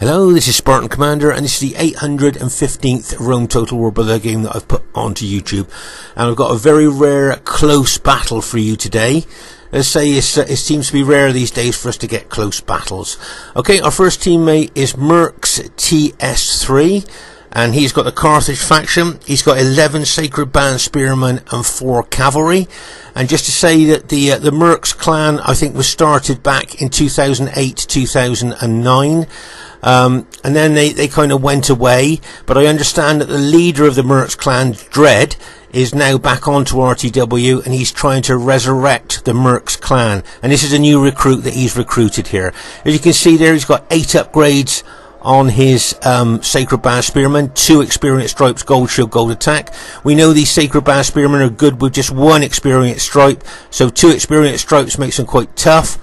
Hello, this is Spartan Commander, and this is the 815th Rome Total War Brotherhood game that I've put onto YouTube. And I've got a very rare close battle for you today. Let's say it seems to be rare these days for us to get close battles. Okay, our first teammate is Merc's TS3, and he's got the Carthage faction. He's got 11 Sacred Band Spearmen and 4 Cavalry. And just to say that the Merc's clan, I think, was started back in 2008 to 2009. And then they kind of went away, but I understand that the leader of the Merc's clan, Dread, is now back onto RTW, and he's trying to resurrect the Merc's clan. And this is a new recruit that he's recruited here. As you can see there, he's got 8 upgrades on his Sacred Band Spearmen, 2 experience stripes, gold shield, gold attack. We know these Sacred Band Spearmen are good with just 1 experience stripe, so 2 experience stripes makes them quite tough.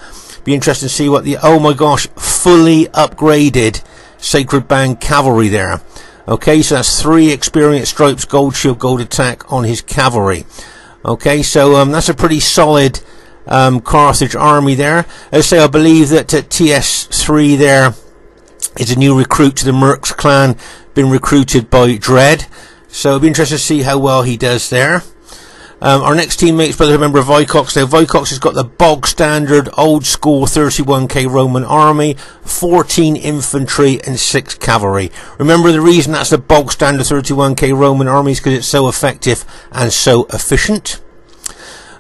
Be interesting to see what the, oh my gosh, fully upgraded Sacred Band Cavalry there. Okay, so that's 3 experience stripes, gold shield, gold attack on his cavalry. Okay, so that's a pretty solid Carthage army there. As I say, I believe that TS3 there is a new recruit to the Merc's clan, been recruited by Dread. So it'll be interesting to see how well he does there. Our next teammate is Brotherhood member Vicox. Now, Vicox has got the bog standard, old school 31k Roman army, 14 infantry and 6 cavalry. Remember, the reason that's the bog standard 31k Roman army is because it's so effective and so efficient.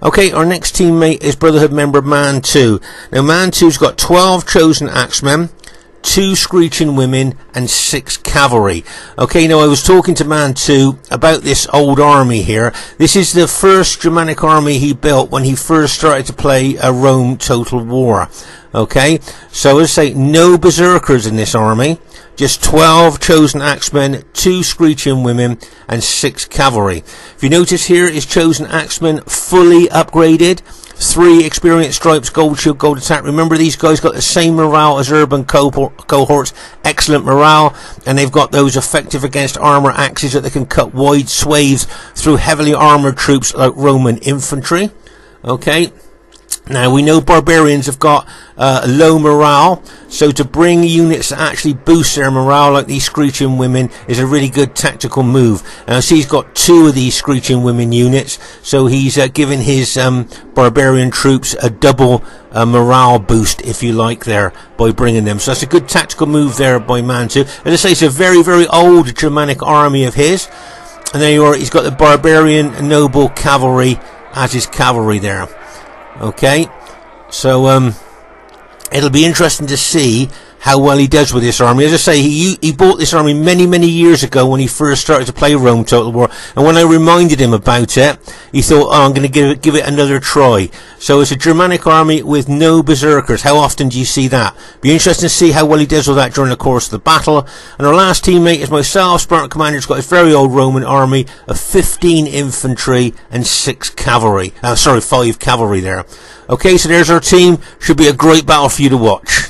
Okay, our next teammate is Brotherhood member Mantu. Now, Mantu's got 12 chosen axemen, 2 screeching women and 6 cavalry. Okay, now I was talking to Mantu about this old army here. This is the first Germanic army he built when he first started to play a Rome Total War. Okay, so as I say, no berserkers in this army, just 12 chosen axemen, 2 screeching women and 6 cavalry. If you notice here, his chosen axemen fully upgraded, 3 experience stripes, gold shield, gold attack. Remember, these guys got the same morale as urban cohorts, excellent morale, and they've got those effective against armor axes that they can cut wide swathes through heavily armored troops like Roman infantry. Okay, now we know barbarians have got low morale, so to bring units that actually boost their morale, like these screeching women, is a really good tactical move. And I see he's got 2 of these screeching women units, so he's given his barbarian troops a double morale boost, if you like, there by bringing them. So that's a good tactical move there by Mantu. As I say, it's a very, very old Germanic army of his. And there you are, he's got the barbarian noble cavalry as his cavalry there. Okay, so it'll be interesting to see how well he does with this army. As I say, he bought this army many years ago when he first started to play Rome Total War, and when I reminded him about it, he thought, oh, I'm going to give it another try. So it's a Germanic army with no berserkers. How often do you see that? Be interesting to see how well he does with that during the course of the battle. And our last teammate is myself, Spartan Commander. He's got his very old Roman army of 15 infantry and 6 cavalry. 5 cavalry there. Okay, so there's our team. Should be a great battle for you to watch.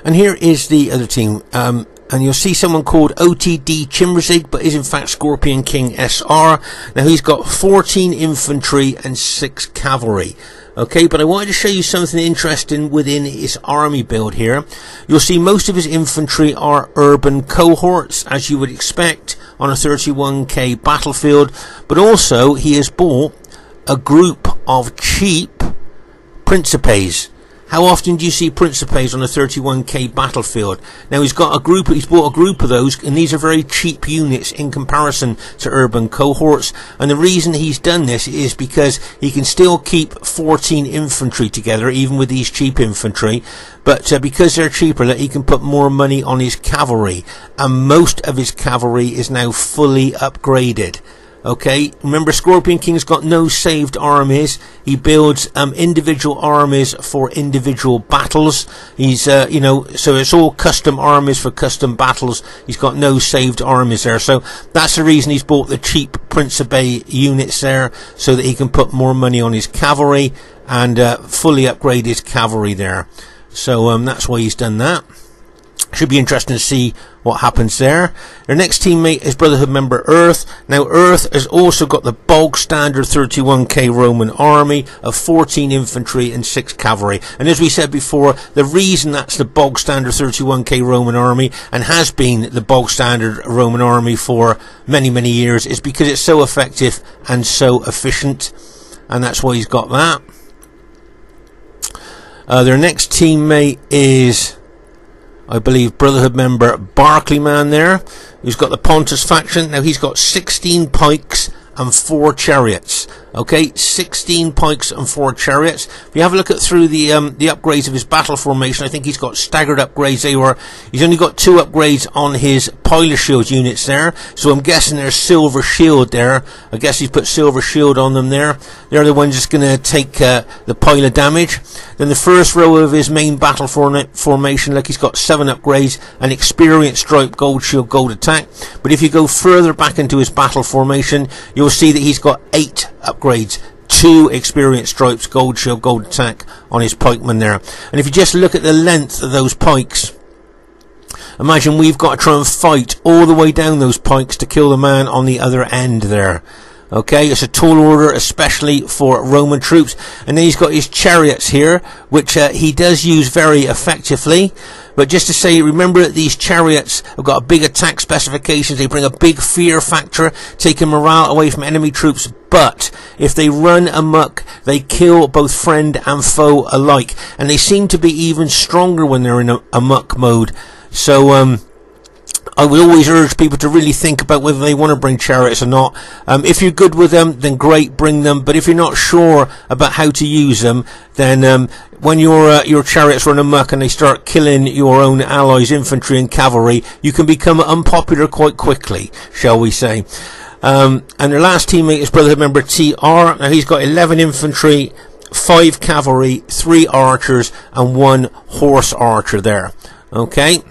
And here is the other team, and you'll see someone called OTD Chimberzig, but is in fact Scorpion King SR. Now, he's got 14 infantry and 6 cavalry. Okay, but I wanted to show you something interesting within his army build here. You'll see most of his infantry are urban cohorts, as you would expect on a 31k battlefield, but also he has bought a group of cheap Principes. How often do you see Principes on a 31k battlefield? Now he's bought a group of those, and these are very cheap units in comparison to urban cohorts. And the reason he's done this is because he can still keep 14 infantry together, even with these cheap infantry. But because they're cheaper, he can put more money on his cavalry. And most of his cavalry is now fully upgraded. Okay, remember, Scorpion King's got no saved armies. He builds individual armies for individual battles. He's you know, so it's all custom armies for custom battles. He's got no saved armies there, so that's the reason he's bought the cheap Principe units there, so that he can put more money on his cavalry and fully upgrade his cavalry there. So that's why he's done that. Should be interesting to see what happens there. Their next teammate is Brotherhood member Earth. Now Earth has also got the bog standard 31k Roman army of 14 infantry and 6 cavalry. And as we said before, the reason that's the bog standard 31k Roman army, and has been the bog standard Roman army for many, many years, is because it's so effective and so efficient. And that's why he's got that. Their next teammate is, I believe, Brotherhood member Barclayman there, who's got the Pontus faction. Now he's got 16 pikes and 4 chariots. Okay, 16 pikes and 4 chariots. If you have a look at through the upgrades of his battle formation, I think he's got staggered upgrades. He's only got 2 upgrades on his pilot shield units there. So I'm guessing there's silver shield there. I guess he's put silver shield on them there. They're the ones that's going to take the pile of damage. Then the first row of his main battle formation, look, he's got 7 upgrades, an experience stripe, gold shield, gold attack. But if you go further back into his battle formation, you'll see that he's got 8 upgrades, 2 experience stripes, gold shield, gold attack on his pikemen there. And if you just look at the length of those pikes, imagine we've got to try and fight all the way down those pikes to kill the man on the other end there. Okay, it's a tall order, especially for Roman troops. And then he's got his chariots here, which he does use very effectively. But just to say, remember that these chariots have got a big attack specifications. They bring a big fear factor, taking morale away from enemy troops. But if they run amok, they kill both friend and foe alike. And they seem to be even stronger when they're in amok mode. So, I would always urge people to really think about whether they want to bring chariots or not. If you're good with them, then great, bring them. But if you're not sure about how to use them, then when your chariots run amok and they start killing your own allies' infantry and cavalry, you can become unpopular quite quickly, shall we say. And their last teammate is Brotherhood member TR. Now he's got 11 infantry, 5 cavalry, 3 archers, and 1 horse archer there. Okay.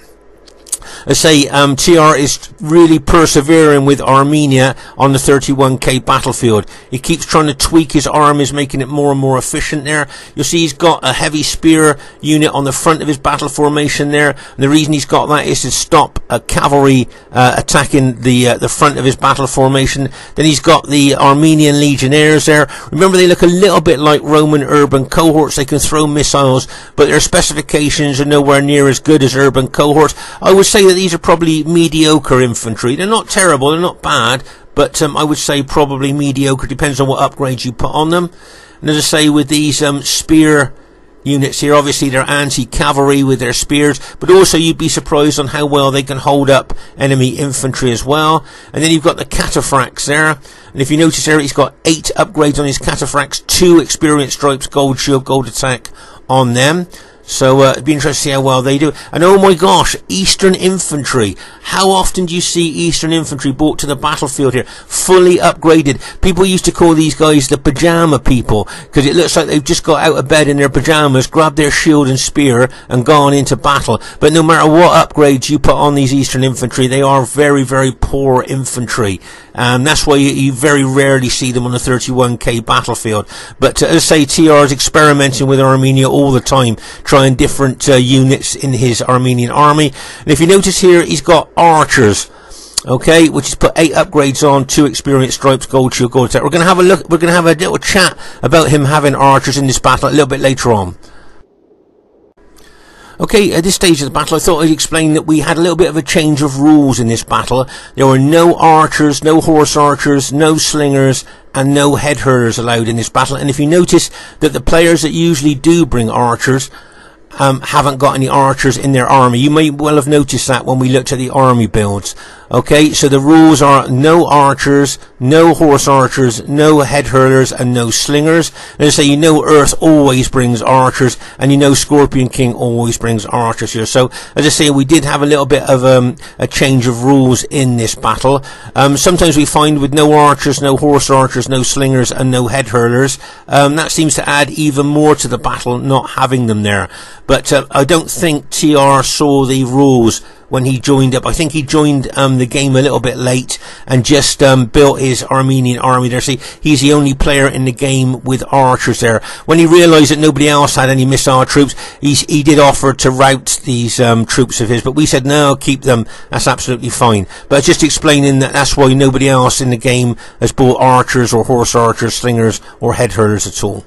I say TR is really persevering with Armenia on the 31k battlefield. He keeps trying to tweak his armies, making it more and more efficient there. You'll see he's got a heavy spear unit on the front of his battle formation there. And the reason he's got that is to stop a cavalry attacking the front of his battle formation. Then he's got the Armenian legionnaires there. Remember, they look a little bit like Roman urban cohorts. They can throw missiles, but their specifications are nowhere near as good as urban cohorts. I would say that these are probably mediocre infantry. They're not terrible, they're not bad, but I would say probably mediocre. Depends on what upgrades you put on them. And as I say, with these spear units here, obviously they're anti-cavalry with their spears, but also you'd be surprised on how well they can hold up enemy infantry as well. And then you've got the cataphracts there, and if you notice there, he's got 8 upgrades on his cataphracts, 2 experience stripes, gold shield, gold attack on them. So it'd be interesting to see how well they do. And oh my gosh, Eastern Infantry. How often do you see Eastern Infantry brought to the battlefield here? Fully upgraded. People used to call these guys the pajama people, because it looks like they've just got out of bed in their pajamas, grabbed their shield and spear, and gone into battle. But no matter what upgrades you put on these Eastern Infantry, they are very, very poor infantry. That's why you very rarely see them on the 31k battlefield. But as I say, TR is experimenting with Armenia all the time, trying different units in his Armenian army. And if you notice here, he's got archers, okay, which is put 8 upgrades on, 2 experience stripes, gold shield, gold attack. We're going to have a look. We're going to have a little chat about him having archers in this battle a little bit later on. Okay, at this stage of the battle, I thought I'd explain that we had a little bit of a change of rules in this battle. There were no archers, no horse archers, no slingers, and no head hurlers allowed in this battle. And if you notice that the players that usually do bring archers haven't got any archers in their army. You may well have noticed that when we looked at the army builds. Okay, so the rules are no archers, no horse archers, no head hurlers, and no slingers. And as I say, you know Earth always brings archers, and you know Scorpion King always brings archers here. So, as I say, we did have a little bit of a change of rules in this battle. Sometimes we find with no archers, no horse archers, no slingers, and no head hurlers, that seems to add even more to the battle, not having them there. But I don't think TR saw the rules when he joined up. I think he joined the game a little bit late and just built his Armenian army there. See, he's the only player in the game with archers there. When he realised that nobody else had any missile troops, he did offer to rout these troops of his, but we said no, keep them, that's absolutely fine. But just explaining that that's why nobody else in the game has bought archers or horse archers, slingers or head hurlers at all.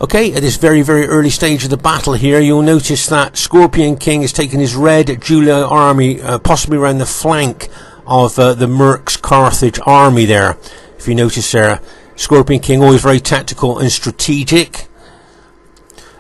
Okay, at this very, very early stage of the battle here, you'll notice that Scorpion King has taken his red Julia army possibly around the flank of the Merc's Carthage army there. If you notice there, Scorpion King always very tactical and strategic.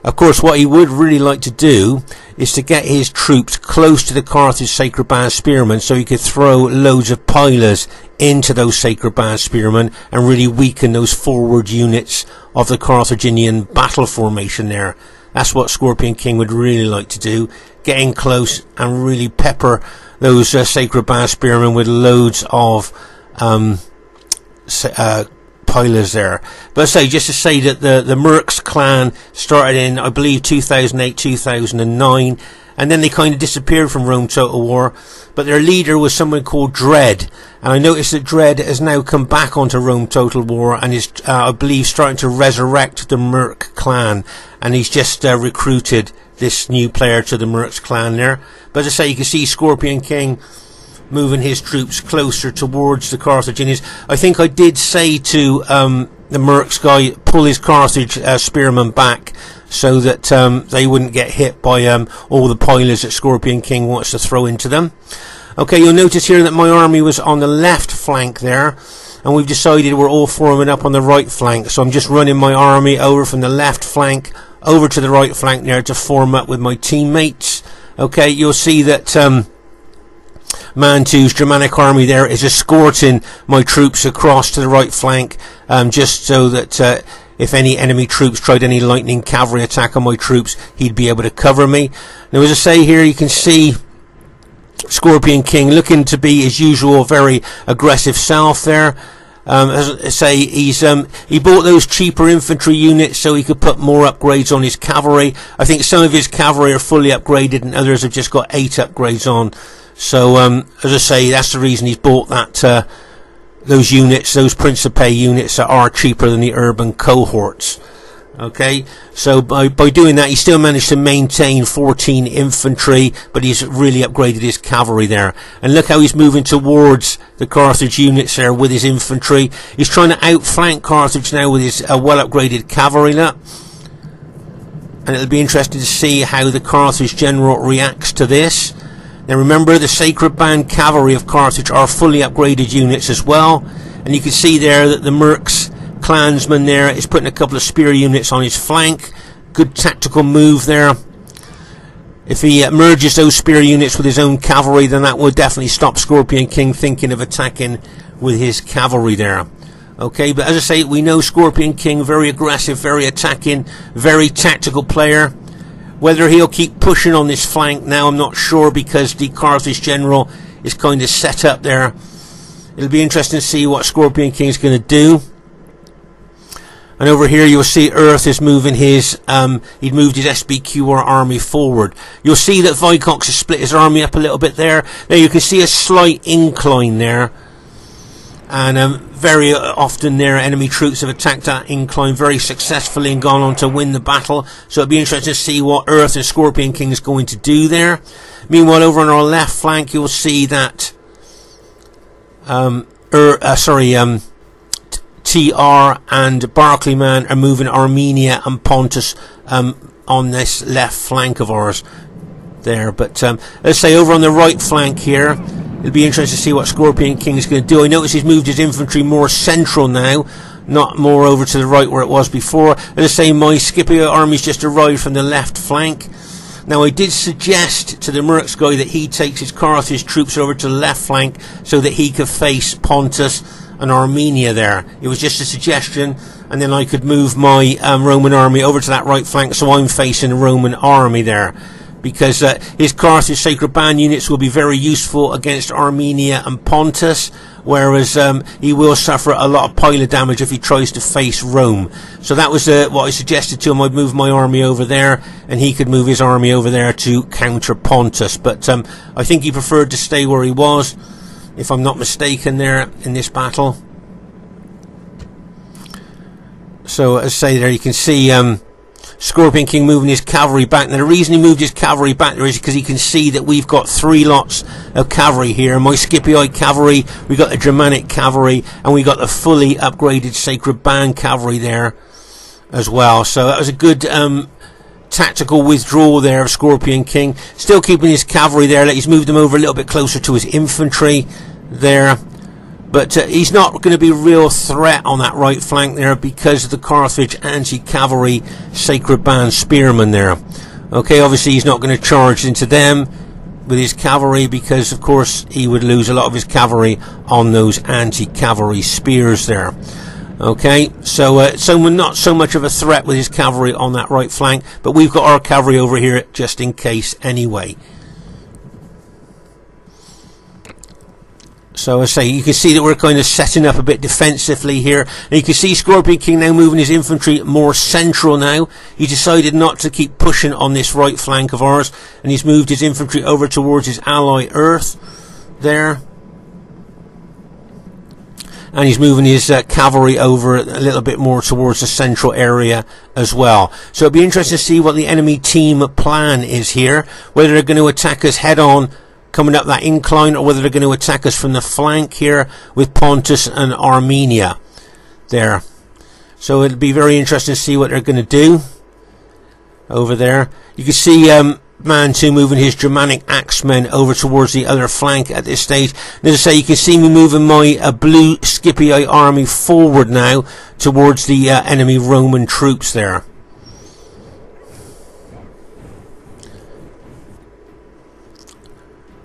Of course, what he would really like to do is to get his troops close to the Carthage Sacred Band Spearmen so he could throw loads of pilers into those Sacred Band Spearmen and really weaken those forward units of the Carthaginian battle formation there. That's what Scorpion King would really like to do, get in close and really pepper those Sacred Band Spearmen with loads of pilers there. But just to say that the Merc's clan started in, I believe, 2008, 2009, and then they kind of disappeared from Rome Total War, but their leader was someone called Dread, and I noticed that Dread has now come back onto Rome Total War and is, I believe, starting to resurrect the Merc clan, and he's just recruited this new player to the Merc's clan there. But as I say, you can see Scorpion King moving his troops closer towards the Carthaginians. I think I did say to the Merc's guy, pull his Carthage spearmen back so that they wouldn't get hit by all the pilers that Scorpion King wants to throw into them. Okay, you'll notice here that my army was on the left flank there, and we've decided we're all forming up on the right flank, so I'm just running my army over from the left flank over to the right flank there to form up with my teammates. Okay, you'll see that Mantu's Germanic army there is escorting my troops across to the right flank, just so that if any enemy troops tried any lightning cavalry attack on my troops, he'd be able to cover me. Now, as I say here, you can see Scorpion King looking to be his usual very aggressive self there. As I say, he bought those cheaper infantry units so he could put more upgrades on his cavalry. I think some of his cavalry are fully upgraded and others have just got 8 upgrades on. So, as I say, that's the reason he's bought that, those units, those Principe units that are cheaper than the urban cohorts. Okay, so by doing that, he still managed to maintain 14 infantry, but he's really upgraded his cavalry there. And look how he's moving towards the Carthage units there with his infantry. He's trying to outflank Carthage now with his well-upgraded cavalry. Look. And it'll be interesting to see how the Carthage general reacts to this. Now remember, the Sacred Band Cavalry of Carthage are fully upgraded units as well, and you can see there that the Merc's clansman there is putting a couple of spear units on his flank. Good tactical move there. If he merges those spear units with his own cavalry, then that will definitely stop Scorpion King thinking of attacking with his cavalry there. Okay, but as I say, we know Scorpion King, very aggressive, very attacking, very tactical player. Whether he'll keep pushing on this flank now, I'm not sure, because the Carthage general is kind of set up there. It'll be interesting to see what Scorpion King's going to do. And over here you'll see Earth is moving his, he'd moved his SBQR army forward. You'll see that Vicox has split his army up a little bit there. There you can see a slight incline there. And very often there, enemy troops have attacked that incline very successfully and gone on to win the battle. So it'll be interesting to see what Earth and Scorpion King is going to do there. Meanwhile, over on our left flank, you'll see that TR and Barclayman are moving Armenia and Pontus on this left flank of ours there. But let's say over on the right flank here, it'll be interesting to see what Scorpion King is going to do. I notice he's moved his infantry more central now, not more over to the right where it was before. As I say, my Scipio army's just arrived from the left flank. Now, I did suggest to the Merc's guy that he takes his Carthage troops over to the left flank so that he could face Pontus and Armenia there. It was just a suggestion, and then I could move my Roman army over to that right flank so I'm facing the Roman army there. Because his Carthage Sacred Band units will be very useful against Armenia and Pontus, whereas he will suffer a lot of pilot damage if he tries to face Rome. So that was what I suggested to him. I'd move my army over there, and he could move his army over there to counter Pontus. But I think he preferred to stay where he was, if I'm not mistaken, there in this battle. So as I say, there you can see Scorpion King moving his cavalry back. Now the reason he moved his cavalry back there is because he can see that we've got 3 lots of cavalry here. My Scipii cavalry, we got the Germanic cavalry, and we got the fully upgraded Sacred Band cavalry there as well. So that was a good tactical withdrawal there of Scorpion King. Still keeping his cavalry there. He's moved them over a little bit closer to his infantry there. But he's not going to be a real threat on that right flank there because of the Carthage anti-cavalry Sacred Band spearmen there. Okay, obviously he's not going to charge into them with his cavalry because, of course, he would lose a lot of his cavalry on those anti-cavalry spears there. Okay, so we're not so much of a threat with his cavalry on that right flank, but we've got our cavalry over here just in case anyway. So as I say, you can see that we're kind of setting up a bit defensively here. And you can see Scorpion King now moving his infantry more central now. He decided not to keep pushing on this right flank of ours. And he's moved his infantry over towards his ally Earth there. And he's moving his cavalry over a little bit more towards the central area as well. So it'll be interesting to see what the enemy team plan is here. Whether they're going to attack us head on coming up that incline, or whether they're going to attack us from the flank here with Pontus and Armenia there. So it'll be very interesting to see what they're going to do over there. You can see Mantu moving his Germanic axemen over towards the other flank at this stage. And as I say, you can see me moving my blue Scipii army forward now towards the enemy Roman troops there.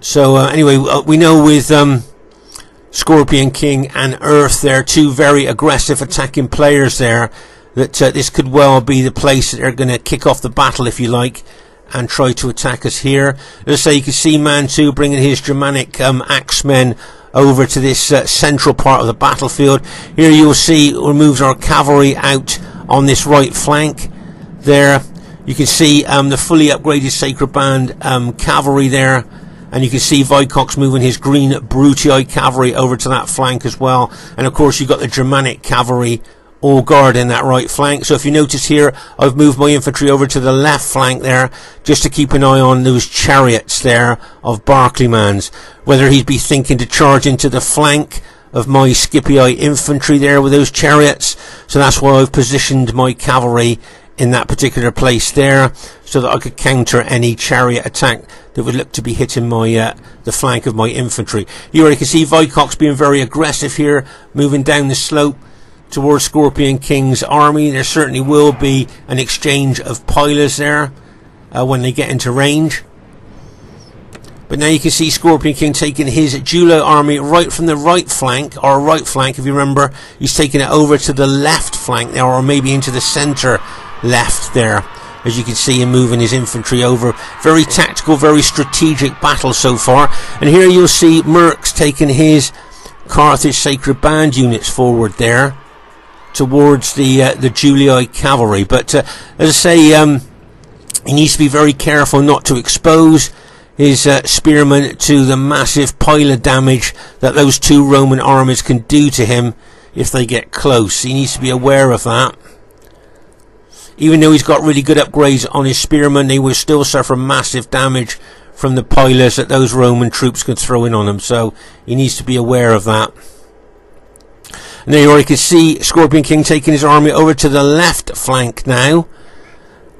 So anyway, we know with Scorpion King and Earth there, 2 very aggressive attacking players there, that this could well be the place that they're going to kick off the battle, if you like, and try to attack us here. As I say, you can see Mantu bringing his Germanic axemen over to this central part of the battlefield. Here you'll see we moves our cavalry out on this right flank there. You can see the fully upgraded Sacred Band cavalry there. And you can see Vicox moving his green Brutii cavalry over to that flank as well. And of course you've got the Germanic cavalry all guarding that right flank. So if you notice here, I've moved my infantry over to the left flank there, just to keep an eye on those chariots there of Barclayman's. Whether he'd be thinking to charge into the flank of my Scipii infantry there with those chariots. So that's why I've positioned my cavalry in that particular place there, so that I could counter any chariot attack that would look to be hitting my the flank of my infantry. You already can see Vicox being very aggressive here, moving down the slope towards Scorpion King's army. There certainly will be an exchange of pilers there when they get into range. But now you can see Scorpion King taking his Julo army right from the right flank, or right flank if you remember. He's taking it over to the left flank there, or maybe into the centre left there, as you can see him moving his infantry over. Very tactical, very strategic battle so far. And here you'll see Merc's taking his Carthage Sacred Band units forward there towards the Julii cavalry. But as I say, he needs to be very careful not to expose his spearmen to the massive pile of damage that those 2 Roman armies can do to him if they get close. He needs to be aware of that. Even though he's got really good upgrades on his spearmen, they will still suffer massive damage from the pilers that those Roman troops can throw in on him. So he needs to be aware of that. And there you already can see Scorpion King taking his army over to the left flank now.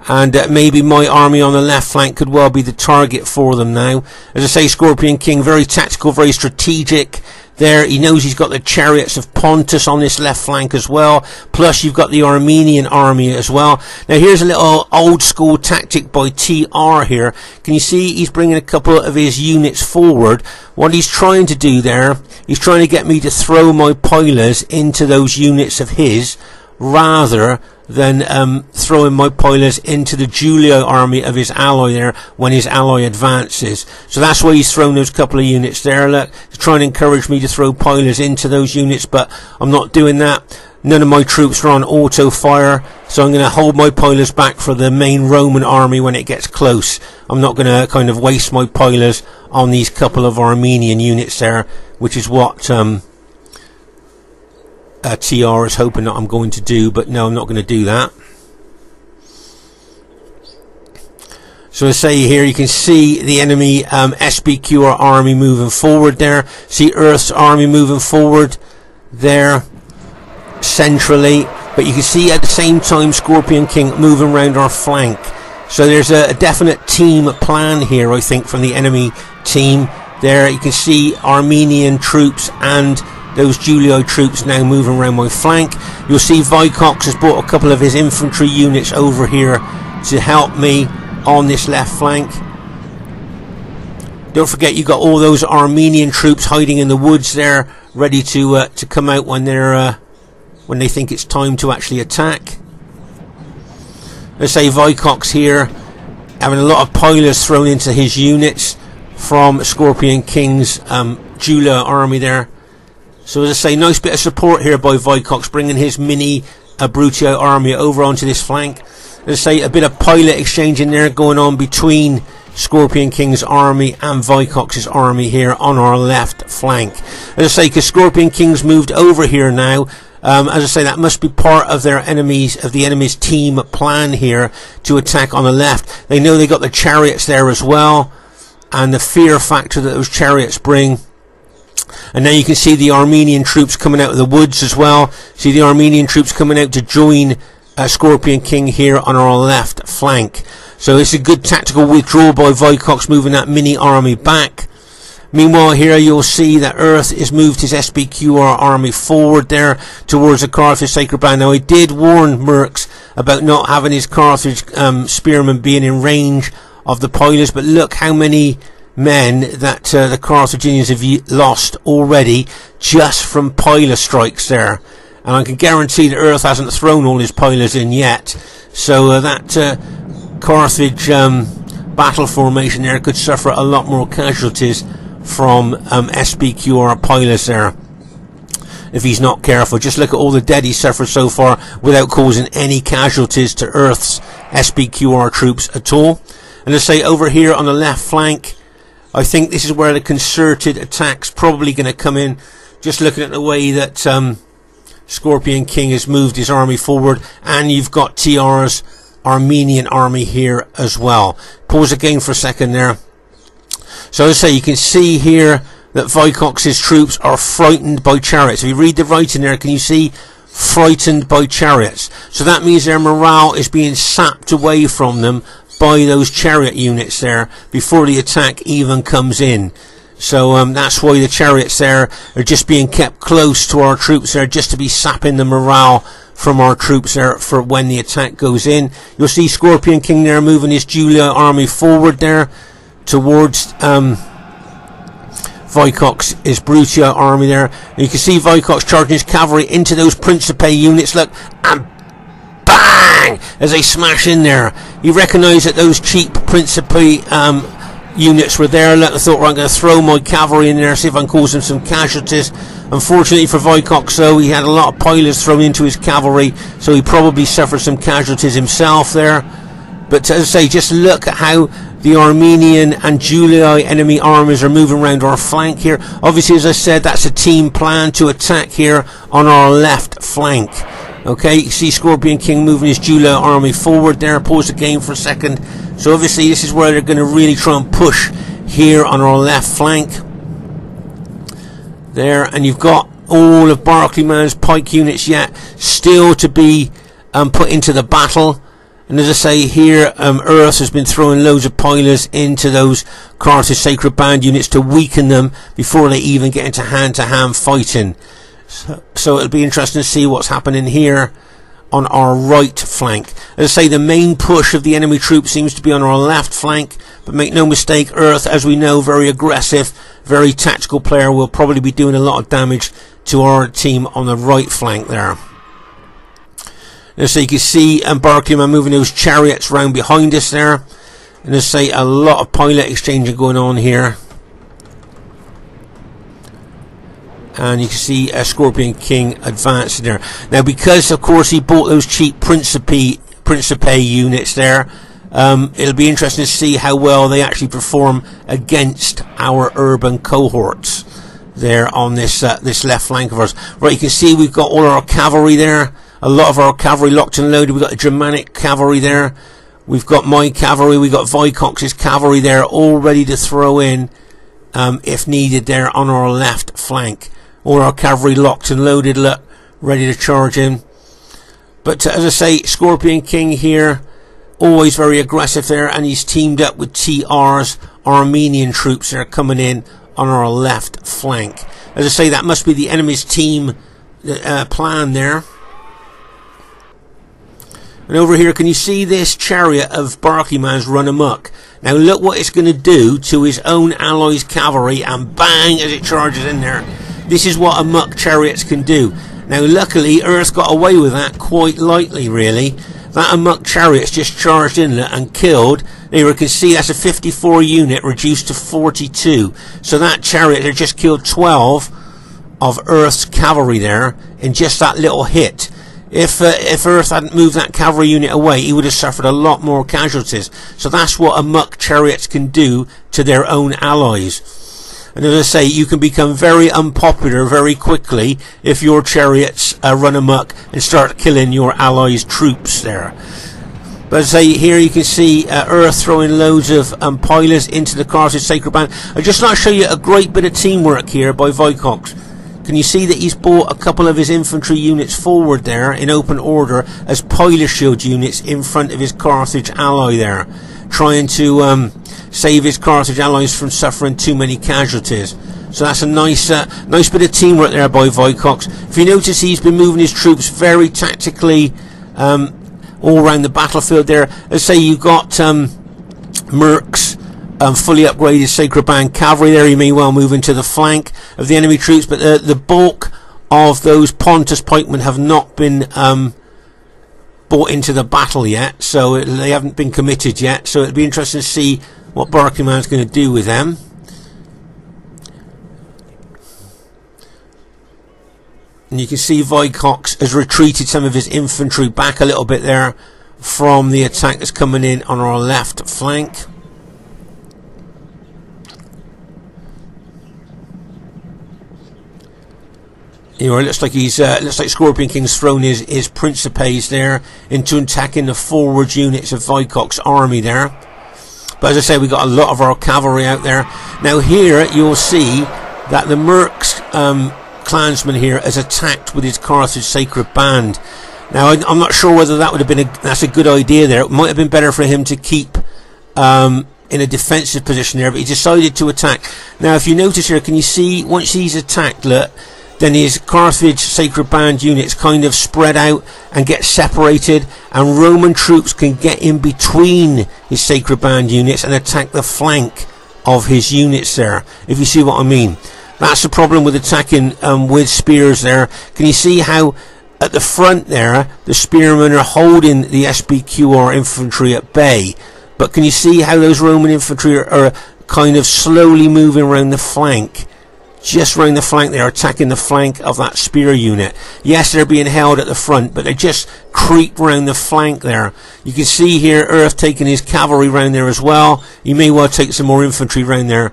And maybe my army on the left flank could well be the target for them now. As I say, Scorpion King, very tactical, very strategic. There, he knows he's got the chariots of Pontus on this left flank as well. Plus, you've got the Armenian army as well. Now, here's a little old school tactic by TR here. Can you see he's bringing a couple of his units forward? What he's trying to do there, he's trying to get me to throw my pilers into those units of his, rather than throwing my pilots into the Julio army of his ally there when his ally advances. So that's why he's thrown those couple of units there, look, to try and encourage me to throw pilots into those units, but I'm not doing that. None of my troops are on auto fire, so I'm going to hold my pilots back for the main Roman army when it gets close. I'm not going to kind of waste my pilots on these couple of Armenian units there, which is what TR is hoping that I'm going to do, but no, I'm not going to do that. So I say here, you can see the enemy SBQR army moving forward there. See Earth's army moving forward there centrally, but you can see at the same time Scorpion King moving around our flank. So there's a definite team plan here, I think, from the enemy team. There you can see Armenian troops and those Julio troops now moving around my flank. You'll see Vicox has brought a couple of his infantry units over here to help me on this left flank. Don't forget, you got all those Armenian troops hiding in the woods there, ready to come out when they're when they think it's time to actually attack. Let's say Vicox here having a lot of pilots thrown into his units from Scorpion King's Julio army there. So as I say, nice bit of support here by Vicox, bringing his mini Brutio army over onto this flank. As I say, a bit of pilot exchanging there going on between Scorpion King's army and Vicox's army here on our left flank. As I say, because Scorpion King's moved over here now, as I say, that must be part of their the enemy's team plan here to attack on the left. They know they got the chariots there as well, and the fear factor that those chariots bring. And now you can see the Armenian troops coming out of the woods as well. See the Armenian troops coming out to join Scorpion King here on our left flank. So it's a good tactical withdrawal by Vicox, moving that mini army back. Meanwhile here you'll see that Earth has moved his SBQR army forward there towards the Carthage Sacred Band. Now I did warn Mercs about not having his Carthage spearmen being in range of the pilots, but look how many men that the Carthaginians have lost already just from pilot strikes there. And I can guarantee that Earth hasn't thrown all his pilots in yet. So that Carthage battle formation there could suffer a lot more casualties from SBQR pilots there if he's not careful. Just look at all the dead he's suffered so far without causing any casualties to Earth's SBQR troops at all. And let's say over here on the left flank, I think this is where the concerted attack's probably going to come in. Just looking at the way that Scorpion King has moved his army forward, and you've got TR's Armenian army here as well. Pause again for a second there. So as I say, you can see here that Vicox's troops are frightened by chariots. If you read the writing there, can you see frightened by chariots? So that means their morale is being sapped away from them by those chariot units there before the attack even comes in. So that's why the chariots there are just being kept close to our troops there, just to be sapping the morale from our troops there for when the attack goes in. You'll see Scorpion King there moving his Julia army forward there towards Vicox, his Brutia army there. And you can see Vicox charging his cavalry into those Principe units, look, and bang, as they smash in there. You recognise that those cheap Principe units were there. Look, I thought, right, I'm going to throw my cavalry in there, see if I can cause them some casualties. Unfortunately for Vicox, though, he had a lot of pilots thrown into his cavalry, so he probably suffered some casualties himself there. But as I say, just look at how the Armenian and Julii enemy armies are moving around our flank here. Obviously, as I said, that's a team plan to attack here on our left flank. Okay, you see Scorpion King moving his Julii army forward there. Pause the game for a second. So obviously this is where they're going to really try and push here on our left flank. There, and you've got all of Barclayman's pike units yet still to be put into the battle. And as I say here, Earth has been throwing loads of pilots into those Carthage Sacred Band units to weaken them before they even get into hand-to-hand fighting. So it'll be interesting to see what's happening here on our right flank. As I say, the main push of the enemy troops seems to be on our left flank, but make no mistake, Earth, as we know, very aggressive, very tactical player, will probably be doing a lot of damage to our team on the right flank there. And so you can see Barclayman moving those chariots round behind us there. And as I say, a lot of pilot exchanging going on here. And you can see a Scorpion King advancing there. Now, because of course he bought those cheap Principe units there, it'll be interesting to see how well they actually perform against our urban cohorts there on this this left flank of ours. Right, you can see we've got all our cavalry there. A lot of our cavalry locked and loaded. We've got the Germanic cavalry there. We've got my cavalry. We've got Vicox's cavalry there, all ready to throw in if needed there on our left flank. All our cavalry locked and loaded, look, ready to charge in. But as I say, Scorpion King here, always very aggressive there, and he's teamed up with TR's Armenian troops that are coming in on our left flank. As I say, that must be the enemy's team plan there. And over here, can you see this chariot of Barclayman's run amok? Now look what it's going to do to his own allies' cavalry, and bang as it charges in there. This is what amok chariots can do. Now luckily Earth got away with that quite lightly, really. That amok chariot's just charged in and killed. There you can see that's a 54 unit reduced to 42. So that chariot there just killed 12 of Earth's cavalry there in just that little hit. If Earth hadn't moved that cavalry unit away, he would have suffered a lot more casualties. So that's what amok chariots can do to their own allies. And as I say, you can become very unpopular very quickly if your chariots run amok and start killing your allies' troops there. But as I say, here you can see Earth throwing loads of pilots into the Carthage Sacred Band. I'd just like to show you a great bit of teamwork here by Vicox. Can you see that he's brought a couple of his infantry units forward there in open order as pilot shield units in front of his Carthage ally there, trying to save his Carthage allies from suffering too many casualties. So that's a nice bit of teamwork there by Vicox. If you notice, he's been moving his troops very tactically all around the battlefield there. Let's say you've got Merc's fully upgraded Sacred Band cavalry there. You may well move into the flank of the enemy troops, but the bulk of those Pontus pikemen have not been brought into the battle yet, so they haven't been committed yet. So it'll be interesting to see what Barclayman's going to do with them. And you can see Vicox has retreated some of his infantry back a little bit there from the attack that's coming in on our left flank. You know, it looks like he's looks like Scorpion King's thrown his Principes there into attacking the forward units of Vicox's army there. But as I say, we've got a lot of our cavalry out there. Now here you'll see that the Merc's clansman here has attacked with his Carthage Sacred Band. Now I'm not sure whether that would have been that's a good idea there. It might have been better for him to keep in a defensive position there, but he decided to attack. Now if you notice here, can you see once he's attacked, look, then his Carthage Sacred Band units kind of spread out and get separated, and Roman troops can get in between his Sacred Band units and attack the flank of his units there, if you see what I mean. That's the problem with attacking with spears there. Can you see how at the front there the spearmen are holding the SBQR infantry at bay, but can you see how those Roman infantry are kind of slowly moving around the flank? Just round the flank, they're attacking the flank of that spear unit. Yes, they're being held at the front, but they just creep round the flank there. You can see here Earth taking his cavalry round there as well. He may well take some more infantry round there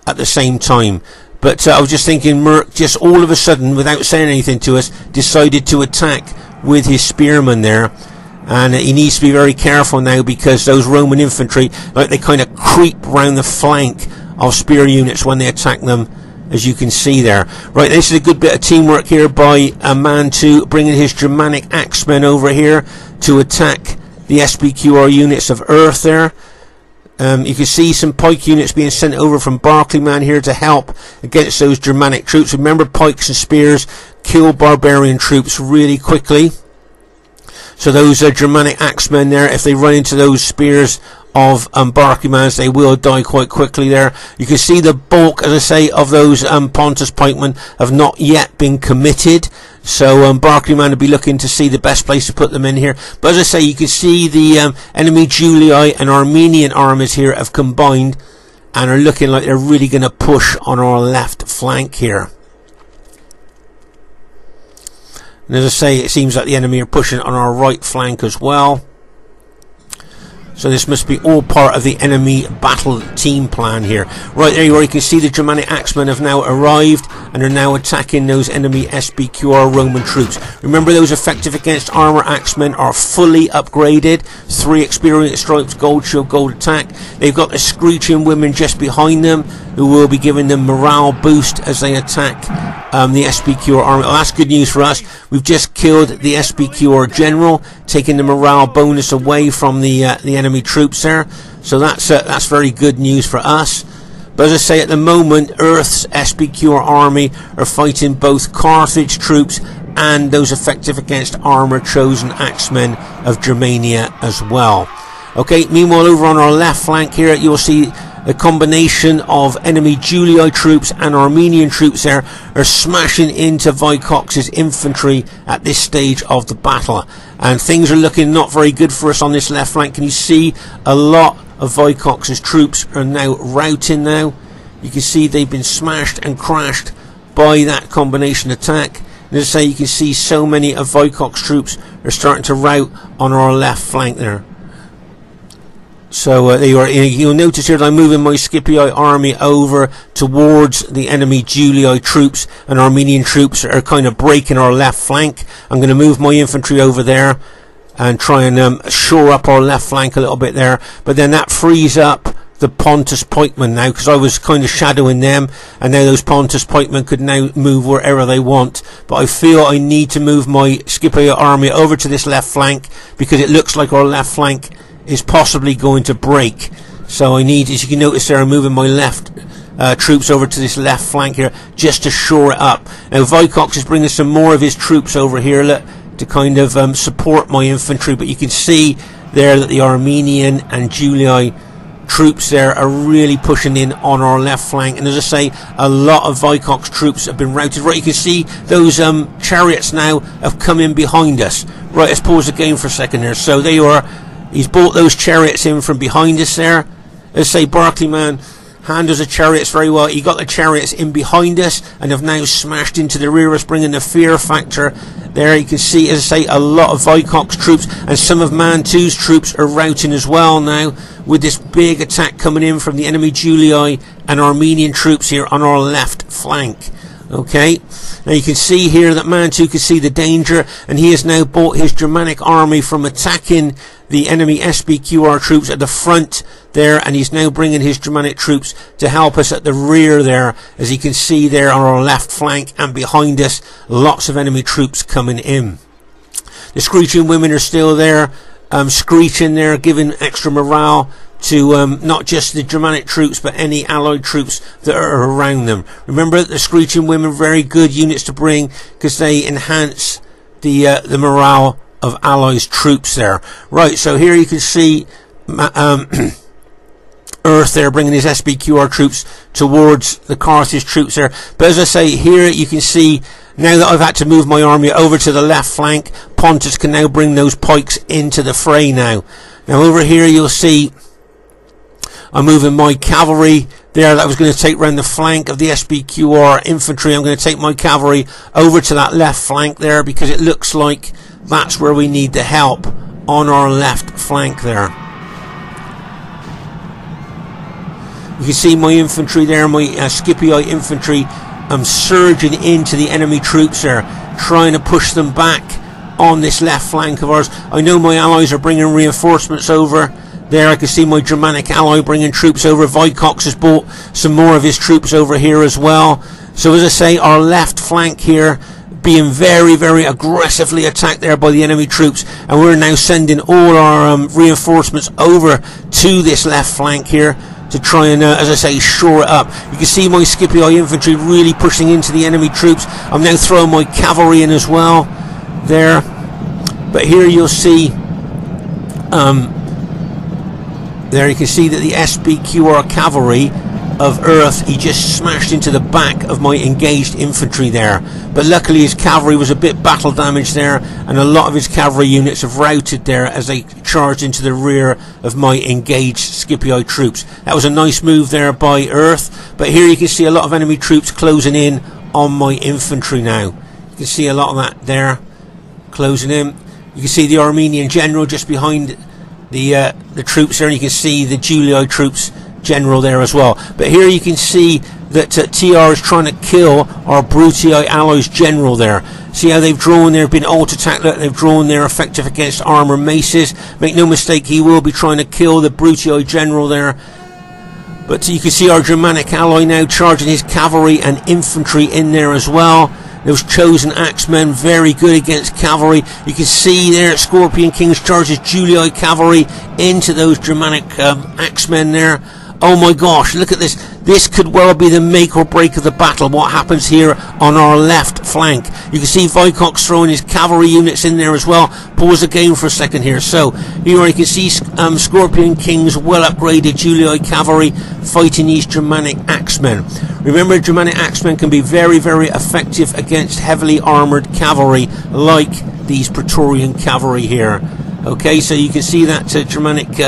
at the same time. But I was just thinking, Merc just all of a sudden, without saying anything to us, decided to attack with his spearmen there. And he needs to be very careful now, because those Roman infantry, like, they kind of creep round the flank of spear units when they attack them, as you can see there. Right, this is a good bit of teamwork here by Mantu, bringing his Germanic axemen over here to attack the SBQR units of Earth there. You can see some pike units being sent over from Barclayman here to help against those Germanic troops. Remember, pikes and spears kill barbarian troops really quickly. So those Germanic axemen there, if they run into those spears of Barclaymans. They will die quite quickly there. You can see the bulk, as I say, of those Pontus pikemen have not yet been committed. So Barclayman will be looking to see the best place to put them in here. But as I say, you can see the enemy Julii and Armenian armies here have combined and are looking like they're really going to push on our left flank here. And as I say, it seems like the enemy are pushing on our right flank as well. So this must be all part of the enemy battle team plan here. Right, there you are. You can see the Germanic axemen have now arrived and are now attacking those enemy SBQR Roman troops. Remember, those effective against armor axemen are fully upgraded. 3 experience stripes, gold shield, gold attack. They've got the screeching women just behind them, who will be giving them morale boost as they attack the SBQR army. Oh, that's good news for us. We've just killed the SBQR general, taking the morale bonus away from the enemy troops there. So that's very good news for us. But as I say, at the moment, Earth's SBQR army are fighting both Carthage troops and those effective against armor chosen axemen of Germania as well. Okay, meanwhile, over on our left flank here, you'll see the combination of enemy Julii troops and Armenian troops there are smashing into Vicox's infantry at this stage of the battle. And things are looking not very good for us on this left flank. Can you see a lot of Vicox's troops are now routing now? You can see they've been smashed and crashed by that combination attack. And as I say, you can see so many of Vicox troops are starting to rout on our left flank there. So there you are. You'll notice here that I'm moving my Scipii army over towards the enemy Julii troops, and Armenian troops are kind of breaking our left flank. I'm going to move my infantry over there and try and shore up our left flank a little bit there. But then that frees up the Pontus pikemen now, because I was kind of shadowing them, and now those Pontus pikemen could now move wherever they want. But I feel I need to move my Scipii army over to this left flank, because it looks like our left flank is possibly going to break. So I need, as you can notice there, I'm moving my left troops over to this left flank here just to shore it up. Now Vicox is bringing some more of his troops over here to kind of support my infantry, but you can see there that the Armenian and Julii troops there are really pushing in on our left flank. And as I say, a lot of Vicox troops have been routed. Right, you can see those chariots now have come in behind us. Right, let's pause the game for a second here. So there you are. He's brought those chariots in from behind us there. Let's say Barclayman handles the chariots very well. He got the chariots in behind us and have now smashed into the rear of us, bringing the fear factor. There you can see, as I say, a lot of Vicox troops, and some of Mantu's troops are routing as well now, with this big attack coming in from the enemy Julii and Armenian troops here on our left flank. Okay, now you can see here that Mantu can see the danger, and he has now brought his Germanic army from attacking the enemy SBQR troops at the front there, and he's now bringing his Germanic troops to help us at the rear there. As you can see there on our left flank and behind us, lots of enemy troops coming in. The screeching women are still there, screeching there, giving extra morale to not just the Germanic troops but any allied troops that are around them. Remember, the screeching women are very good units to bring, because they enhance the morale of allies troops there. Right, so here you can see Earth there bringing his SBQR troops towards the Carthage troops there. But as I say, here you can see, now that I've had to move my army over to the left flank, Pontus can now bring those pikes into the fray now. Now over here you'll see I'm moving my cavalry there that was going to take round the flank of the SBQR infantry. I'm going to take my cavalry over to that left flank there, because it looks like that's where we need the help, on our left flank there. You can see my infantry there, my Scipii infantry, surging into the enemy troops there, trying to push them back on this left flank of ours. I know my allies are bringing reinforcements over. There I can see my Germanic ally bringing troops over. Vicox has brought some more of his troops over here as well. So as I say, our left flank here being very, very aggressively attacked there by the enemy troops, and we're now sending all our reinforcements over to this left flank here to try and, as I say, shore it up. You can see my Scipii infantry really pushing into the enemy troops. I'm now throwing my cavalry in as well there. But here you'll see There you can see that the SPQR cavalry of Earth, he just smashed into the back of my engaged infantry there, but luckily his cavalry was a bit battle damaged there, and a lot of his cavalry units have routed there as they charged into the rear of my engaged Scipii troops. That was a nice move there by Earth, but here you can see a lot of enemy troops closing in on my infantry now. You can see a lot of that there closing in. You can see the Armenian general just behind the troops there, and you can see the Julii troops general there as well. But here you can see that TR is trying to kill our Brutii allies general there. See how they've drawn there, been alt attack, they've drawn their effective against armor maces. Make no mistake, he will be trying to kill the Brutii general there. But you can see our Germanic ally now charging his cavalry and infantry in there as well. Those chosen axemen, very good against cavalry. You can see there Scorpion Kings charges Julii cavalry into those Germanic axemen there. Oh my gosh, look at this. This could well be the make or break of the battle. What happens here on our left flank. You can see Vicox throwing his cavalry units in there as well. Pause the game for a second here. So here you can see Scorpion King's well upgraded Julii cavalry fighting these Germanic axemen. Remember, Germanic axemen can be very, very effective against heavily armoured cavalry like these Praetorian cavalry here. Okay, so you can see that Germanic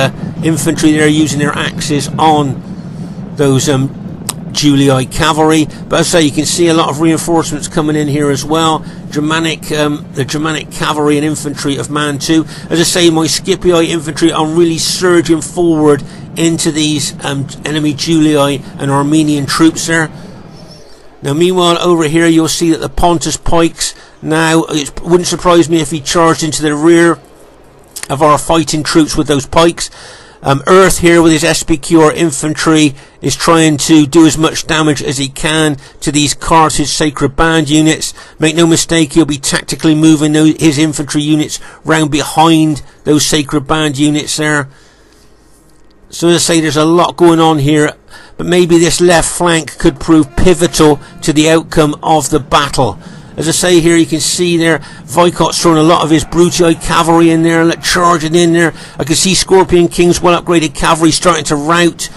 infantry there using their axes on those Julii cavalry. But as I say, you can see a lot of reinforcements coming in here as well. The Germanic cavalry and infantry of Mantu. As I say, my Scipii infantry are really surging forward into these enemy Julii and Armenian troops there. Now meanwhile over here you'll see that the Pontus pikes, now it wouldn't surprise me if he charged into the rear of our fighting troops with those pikes. Earth here with his SPQR infantry is trying to do as much damage as he can to these Carthage Sacred Band units. Make no mistake, he'll be tactically moving his infantry units round behind those Sacred Band units there. So as I say, there's a lot going on here, but maybe this left flank could prove pivotal to the outcome of the battle. As I say here, you can see there, Vicox throwing a lot of his Brutii cavalry in there, charging in there. I can see Scorpion King's well-upgraded cavalry starting to rout.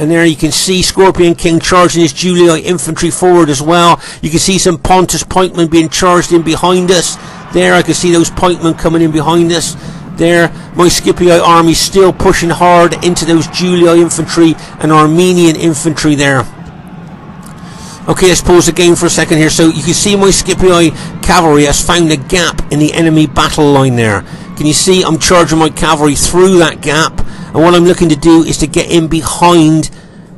And there you can see Scorpion King charging his Julii infantry forward as well. You can see some Pontus pikemen being charged in behind us. There, I can see those pikemen coming in behind us. There, my Scipii army still pushing hard into those Julii infantry and Armenian infantry there. Okay, let's pause the game for a second here. So you can see my Scipii cavalry has found a gap in the enemy battle line there. Can you see I'm charging my cavalry through that gap, and what I'm looking to do is to get in behind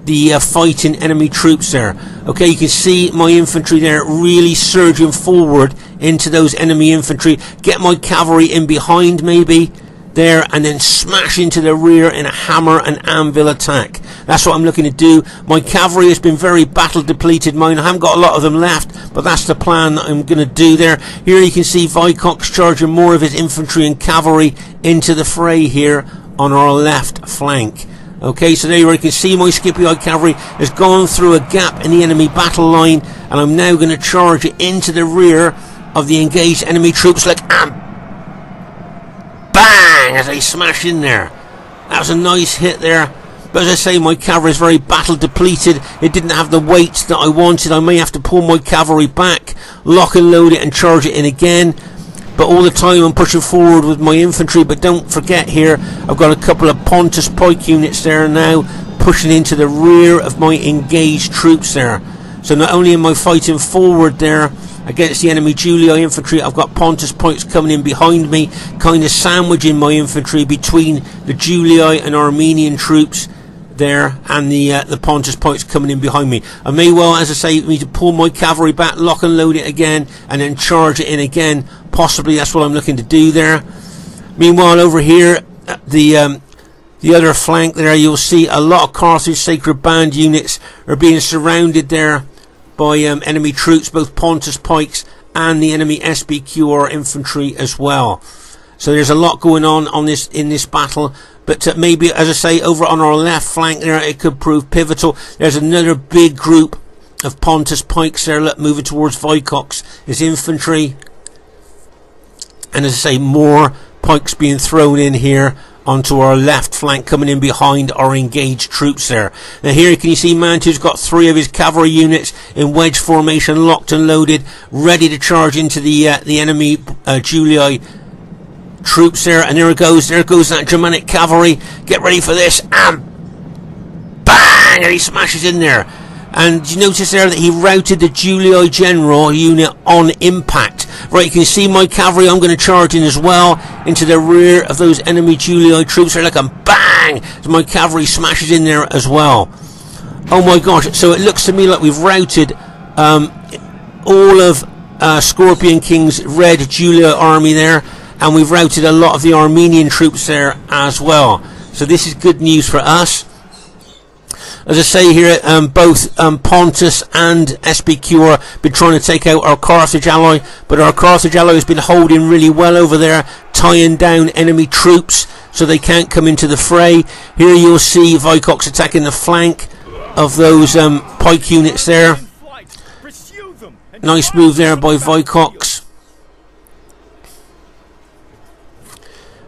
the fighting enemy troops there. Okay, you can see my infantry there really surging forward into those enemy infantry. Get my cavalry in behind maybe there, and then smash into the rear in a hammer and anvil attack. That's what I'm looking to do. My cavalry has been very battle depleted. Mine, I haven't got a lot of them left, but that's the plan that I'm going to do there. Here you can see Vicox charging more of his infantry and cavalry into the fray here on our left flank. Okay, so there you can see my Scipii cavalry has gone through a gap in the enemy battle line, and I'm now going to charge it into the rear of the engaged enemy troops like bang, as they smash in there. That was a nice hit there. But as I say, my cavalry is very battle depleted. It didn't have the weight that I wanted. I may have to pull my cavalry back, lock and load it and charge it in again. But all the time I'm pushing forward with my infantry. But don't forget here, I've got a couple of Pontus pike units there now, pushing into the rear of my engaged troops there. So not only am I fighting forward there against the enemy Julii infantry, I've got Pontus pikes coming in behind me, kind of sandwiching my infantry between the Julii and Armenian troops there, and the Pontus pikes coming in behind me. I may well, as I say, need to pull my cavalry back, lock and load it again, and then charge it in again. Possibly that's what I'm looking to do there. Meanwhile, over here, the other flank there, you'll see a lot of Carthage Sacred Band units are being surrounded there by enemy troops, both Pontus pikes and the enemy SPQR infantry as well. So there's a lot going on in this battle, but maybe, as I say, over on our left flank there, it could prove pivotal. There's another big group of Pontus pikes there, moving towards Vicox, his infantry, and as I say, more pikes being thrown in here onto our left flank, coming in behind our engaged troops there. Now here can you see Mantu's got 3 of his cavalry units in wedge formation, locked and loaded, ready to charge into the enemy Julii troops there. And there goes that Germanic cavalry. Get ready for this, and bang, and he smashes in there. And you notice there that he routed the Julii general unit on impact. Right, you can see my cavalry. I'm going to charge in as well into the rear of those enemy Julii troops there, like a bang. So my cavalry smashes in there as well. Oh my gosh! So it looks to me like we've routed all of Scorpion King's red Julii army there, and we've routed a lot of the Armenian troops there as well. So this is good news for us. As I say here, both Pontus and SPQ have been trying to take out our Carthage ally, but our Carthage ally has been holding really well over there, tying down enemy troops so they can't come into the fray. Here you'll see Vicox attacking the flank of those pike units there. Nice move there by Vicox.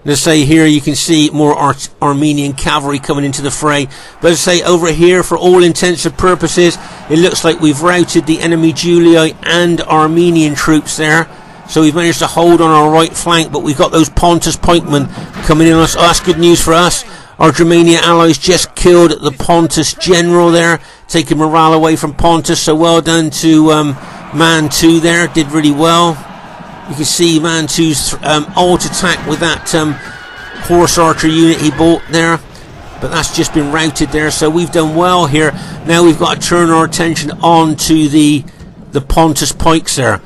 Let's say here you can see more Armenian cavalry coming into the fray. But as I say, over here, for all intents and purposes, it looks like we've routed the enemy Julii and Armenian troops there. So we've managed to hold on our right flank, but we've got those Pontus pikemen coming in on us. Oh, that's good news for us. Our Germania allies just killed the Pontus general there, taking morale away from Pontus. So well done to Mantu there, did really well. You can see Mantu's alt attack with that horse archer unit he bought there, but that's just been routed there. So we've done well here. Now we've got to turn our attention on to the Pontus pikes there.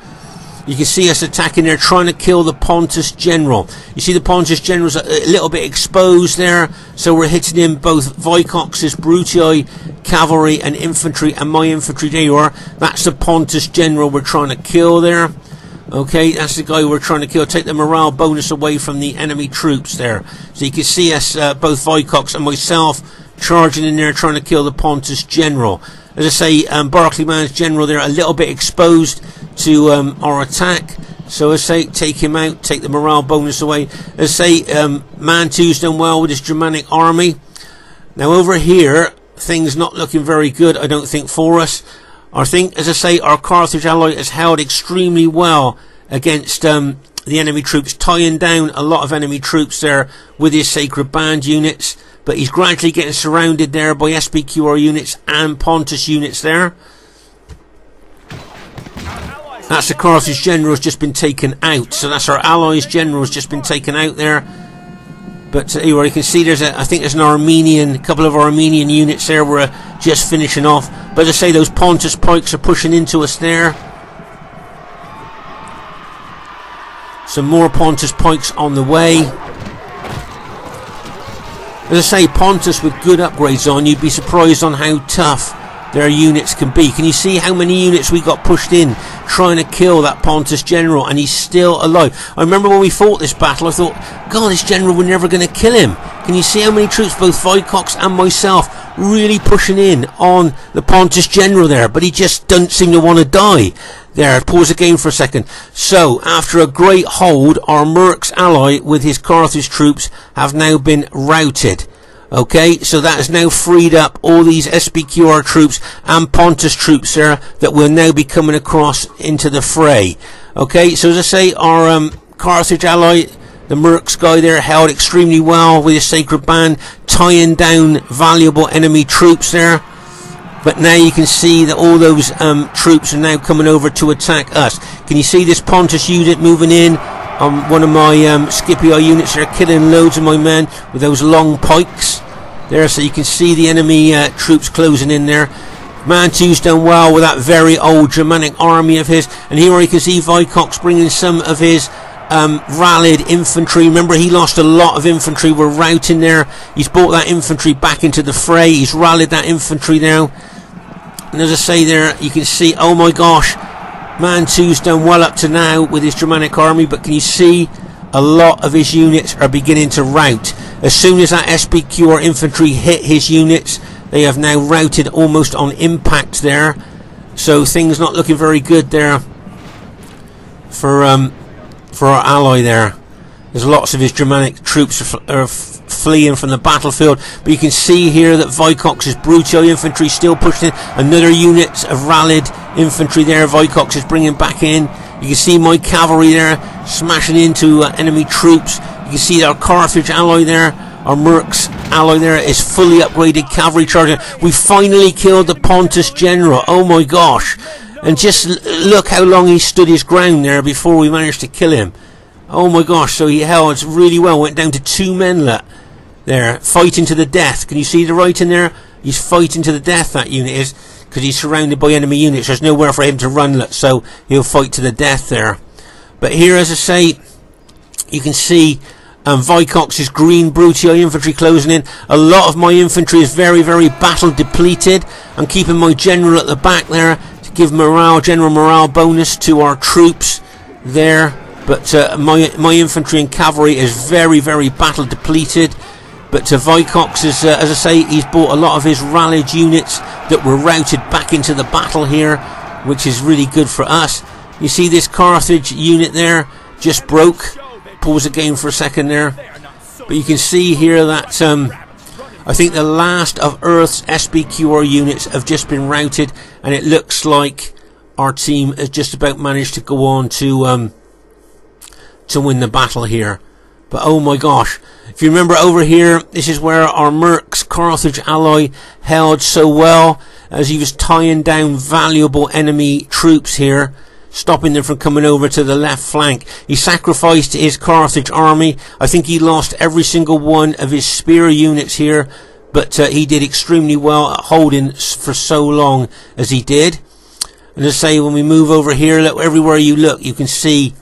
You can see us attacking there, trying to kill the Pontus general. You see the Pontus general's a little bit exposed there, so we're hitting him both Vicox's Brutii cavalry and infantry, and my infantry. There you are. That's the Pontus general we're trying to kill there. Okay, that's the guy we're trying to kill. Take the morale bonus away from the enemy troops there. So you can see us, both Vicox and myself, charging in there, trying to kill the Pontus general. As I say, Barclayman's general there, a little bit exposed to our attack. So as I say, take him out, take the morale bonus away. As I say, Mantu's done well with his Germanic army. Now over here, things not looking very good, I don't think, for us. I think, as I say, our Carthage ally has held extremely well against the enemy troops, tying down a lot of enemy troops there with his Sacred Band units. But he's gradually getting surrounded there by SPQR units and Pontus units there. That's the Carthage general's just been taken out. So that's our allies' general's just been taken out there. But anyway, you can see there's I think there's a couple of Armenian units there we're just finishing off. But as I say, those Pontus pikes are pushing into us there. Some more Pontus pikes on the way. As I say, Pontus with good upgrades on, you'd be surprised on how tough their units can be. Can you see how many units we got pushed in trying to kill that Pontus general, and he's still alive? I remember when we fought this battle, I thought, God, this general, we're never going to kill him. Can you see how many troops, both Vicox and myself, really pushing in on the Pontus general there? But he just doesn't seem to want to die. There, pause the game for a second. So, after a great hold, our Merc's ally with his Carthage troops have now been routed. Okay, so that has now freed up all these SPQR troops and Pontus troops there that will now be coming across into the fray. Okay, so as I say, our Carthage ally, the Merc's guy there, held extremely well with his Sacred Band, tying down valuable enemy troops there. But now you can see that all those troops are now coming over to attack us. Can you see this Pontus unit moving in? One of my Scipio units are killing loads of my men with those long pikes there, so you can see the enemy troops closing in there. Mantu's done well with that very old Germanic army of his, and here you can see Vicox bringing some of his rallied infantry. Remember, he lost a lot of infantry. We're routing there. He's brought that infantry back into the fray. He's rallied that infantry now, and as I say there, you can see, oh my gosh, Mantu's done well up to now with his Germanic army, but can you see a lot of his units are beginning to rout. As soon as that SPQR infantry hit his units, they have now routed almost on impact there. So things not looking very good there for our ally there. There's lots of his Germanic troops are fleeing from the battlefield, but you can see here that Vicox's Brutio infantry still pushing in. Another unit of rallied infantry there. Vicox is bringing back in. You can see my cavalry there smashing into enemy troops. You can see our Carthage ally there, our Merc's ally there is fully upgraded cavalry charger. We finally killed the Pontus general. Oh my gosh! And just look how long he stood his ground there before we managed to kill him. Oh my gosh, so he held really well, went down to 2 men there, fighting to the death. Can you see the writing there? He's fighting to the death, that unit is, because he's surrounded by enemy units. There's nowhere for him to run, so he'll fight to the death there. But here, as I say, you can see Vicox's green Brutio infantry closing in. A lot of my infantry is very, very battle depleted. I'm keeping my general at the back there to give general morale bonus to our troops there. But my infantry and cavalry is very, very battle depleted. But Vicox is, as I say, he's brought a lot of his rallied units that were routed back into the battle here, which is really good for us. You see this Carthage unit there just broke. Pause the game for a second there. But you can see here that I think the last of Earth's SBQR units have just been routed, and it looks like our team has just about managed to go on to win the battle here. But oh my gosh, if you remember over here, this is where our Merc's Carthage ally held so well, as he was tying down valuable enemy troops here, stopping them from coming over to the left flank. He sacrificed his Carthage army. I think he lost every single one of his spear units here, but he did extremely well at holding for so long as he did. And as I say, when we move over here, look, everywhere you look, you can see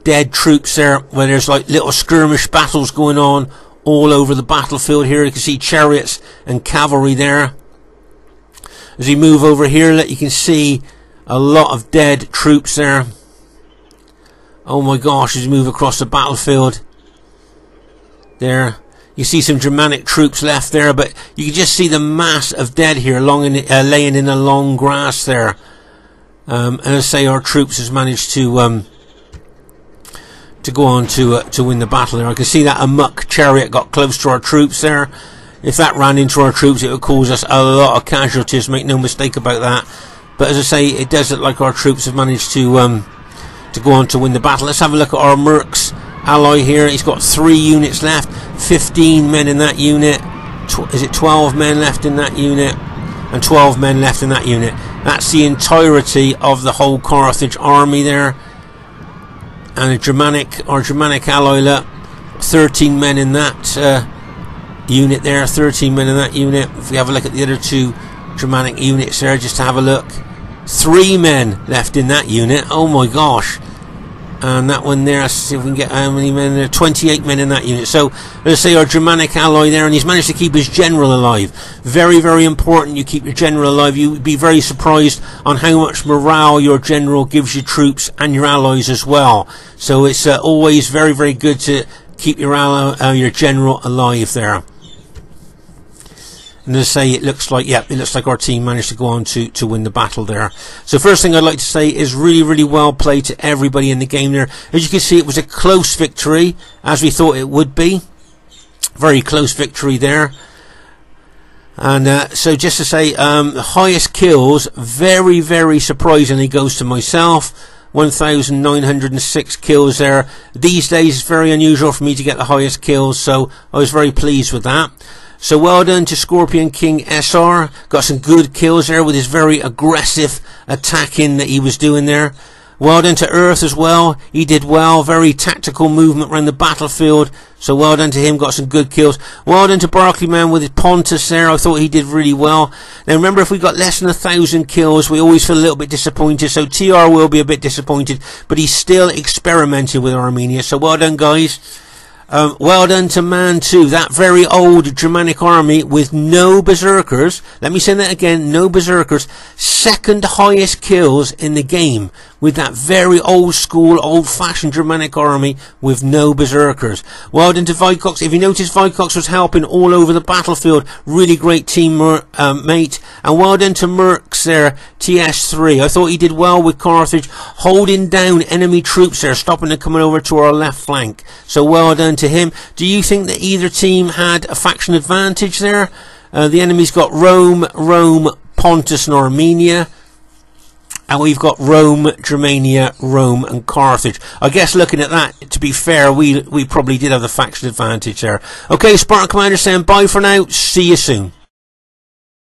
dead troops there, where there's like little skirmish battles going on all over the battlefield here. You can see chariots and cavalry there. As we move over here, you can see a lot of dead troops there. Oh my gosh, as we move across the battlefield there, you see some Germanic troops left there, but you can just see the mass of dead here laying in the long grass there. And as I say, our troops has managed to go on to win the battle there. I can see that a muck chariot got close to our troops there. If that ran into our troops, it would cause us a lot of casualties, make no mistake about that. But as I say, it does look like our troops have managed to go on to win the battle. Let's have a look at our Merc's ally here. He's got 3 units left, 15 men in that unit. Is it 12 men left in that unit? And 12 men left in that unit. That's the entirety of the whole Carthage army there. And our Germanic ally, look, 13 men in that unit there, 13 men in that unit. If we have a look at the other 2 Germanic units there, just to have a look, 3 men left in that unit. Oh my gosh. And that one there, let's see if we can get how many men there, 28 men in that unit. So let's say our Germanic ally there, and he's managed to keep his general alive. Very, very important you keep your general alive. You would be very surprised on how much morale your general gives your troops and your allies as well. So it's always very, very good to keep your general alive there. And as I say, it looks like our team managed to go on to win the battle there. So first thing I'd like to say is really, really well played to everybody in the game there. As you can see, it was a close victory, as we thought it would be. Very close victory there. And so just to say, the highest kills, very, very surprisingly, goes to myself. 1,906 kills there. These days, it's very unusual for me to get the highest kills, so I was very pleased with that. So well done to Scorpion King SR. Got some good kills there with his very aggressive attacking that he was doing there. Well done to Earth as well. He did well. Very tactical movement around the battlefield. So well done to him. Got some good kills. Well done to Barclayman with his Pontus there. I thought he did really well. Now remember, if we got less than 1,000 kills, we always feel a little bit disappointed. So TR will be a bit disappointed. But he's still experimenting with Armenia. So well done, guys. Well done to Mantu, that very old Germanic army with no berserkers. Let me say that again, no berserkers. Second highest kills in the game with that very old school, old-fashioned Germanic army with no berserkers. Well done to Vicox. If you notice, Vicox was helping all over the battlefield. Really great team, mate. And well done to Merc there, TS3. I thought he did well with Carthage, holding down enemy troops there, stopping them coming over to our left flank. So well done to him. Do you think that either team had a faction advantage there? The enemy's got Rome, Pontus and Armenia. And we've got Rome, Germania, Rome and Carthage. I guess looking at that, to be fair, we probably did have the faction advantage there. Okay, Spartan Commander saying bye for now. See you soon.